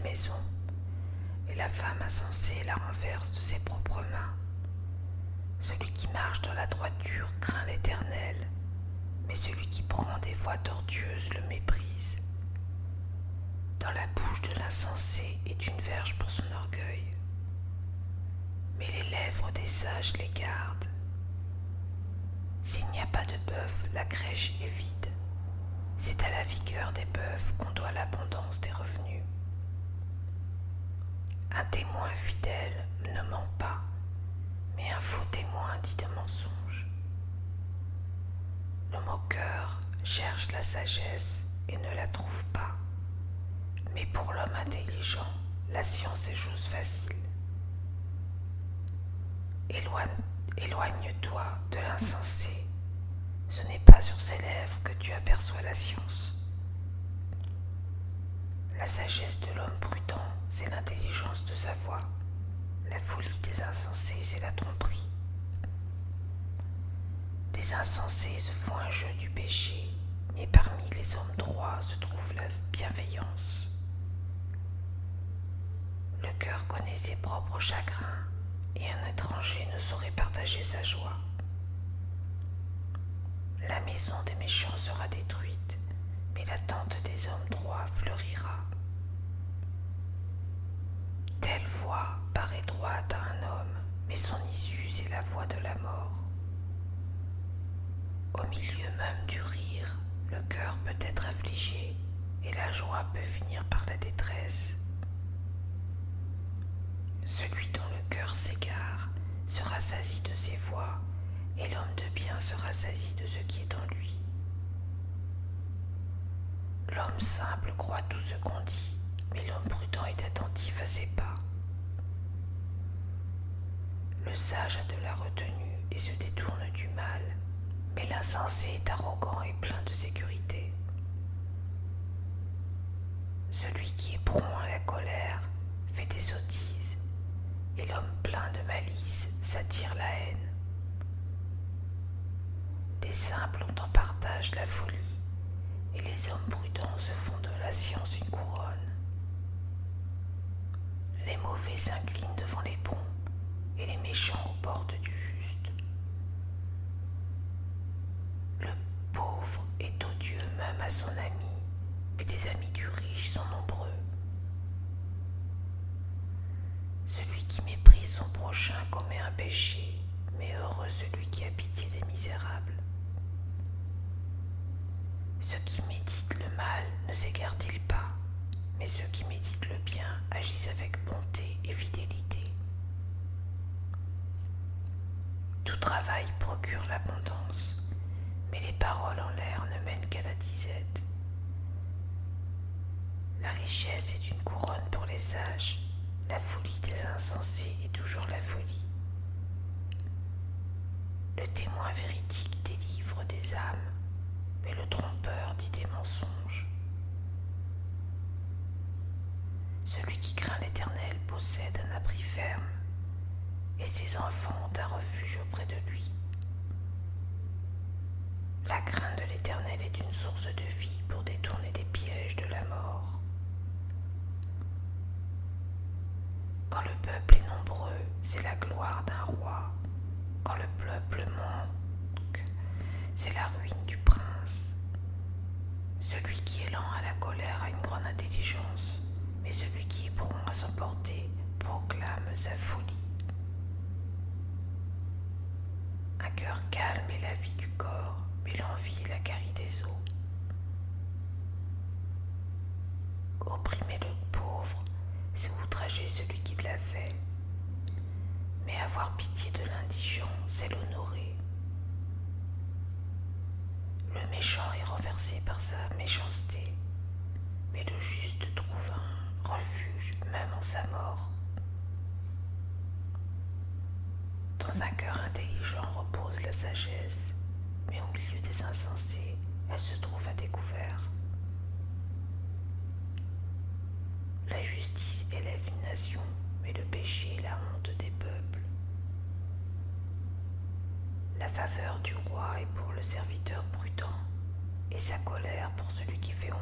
maison, et la femme insensée la renverse de ses propres mains. Celui qui marche dans la droiture craint l'Éternel, mais celui qui prend des voies tortueuses le méprise. Dans la bouche de l'insensé est une verge pour son orgueil, mais les lèvres des sages les gardent. S'il n'y a pas de bœuf, la crèche est vide. C'est à la vigueur des bœufs qu'on doit l'abondance des revenus. Un témoin fidèle ne ment pas, mais un faux témoin dit de mensonges. Le moqueur cherche la sagesse et ne la trouve pas, mais pour l'homme intelligent, la science est chose facile. Éloigne-toi de l'insensé, ce n'est pas sur ses lèvres que tu aperçois la science. La sagesse de l'homme prudent, c'est l'intelligence de sa voix. La folie des insensés, c'est la tromperie. Les insensés se font un jeu du péché, mais parmi les hommes droits se trouve la bienveillance. Le cœur connaît ses propres chagrins, et un étranger ne saurait partager sa joie. La maison des méchants sera détruite, mais la tente des hommes droits fleurira. Telle voie paraît droite à un homme, mais son issue c'est la voie de la mort. Au milieu même du rire, le cœur peut être affligé, et la joie peut finir par la détresse. Celui dont le cœur s'égare se rassasie de ses voies, et l'homme de bien se rassasie de ce qui est en lui. L'homme simple croit tout ce qu'on dit, mais l'homme prudent est attentif à ses pas. Le sage a de la retenue et se détourne du mal, mais l'insensé est arrogant et plein de sécurité. Celui qui est prompt à la colère fait des sottises, et l'homme plein de malice s'attire la haine. Les simples ont en partage la folie, et les hommes prudents se font de la science une couronne. Les mauvais s'inclinent devant les bons, et les méchants aux portes du juste. Le pauvre est odieux même à son ami, mais les amis du riche sont nombreux. Celui qui méprise son prochain commet un péché, mais heureux celui qui a pitié des misérables. Ceux qui méditent le mal ne s'égarent-ils pas, mais ceux qui méditent le bien agissent avec bonté et fidélité. Tout travail procure l'abondance, mais les paroles en l'air ne mènent qu'à la disette. La richesse est une couronne pour les sages, la folie des insensés est toujours la folie. Le témoin véridique délivre des âmes, mais le trompeur dit des mensonges. Celui qui craint l'Éternel possède un abri ferme, et ses enfants ont un refuge auprès de lui. La crainte de l'Éternel est une source de vie pour détourner des pièges de la mort. Quand le peuple est nombreux, c'est la gloire d'un roi. Quand le peuple manque, c'est la ruine du prince. Celui qui est lent à la colère a une grande intelligence, mais celui qui est prompt à s'emporter proclame sa folie. Un cœur calme est la vie du corps, mais l'envie est la carie des os. Opprimer le pauvre, c'est outrager celui qui l'a fait. Mais avoir pitié de l'indigent, c'est l'honorer. Le méchant est renversé par sa méchanceté, mais le juste trouve un refuge même en sa mort. Dans un cœur intelligent repose la sagesse, mais au milieu des insensés, elle se trouve à découvert. La justice élève une nation, mais le péché est la honte des peuples. La faveur du roi est pour le serviteur prudent, et sa colère pour celui qui fait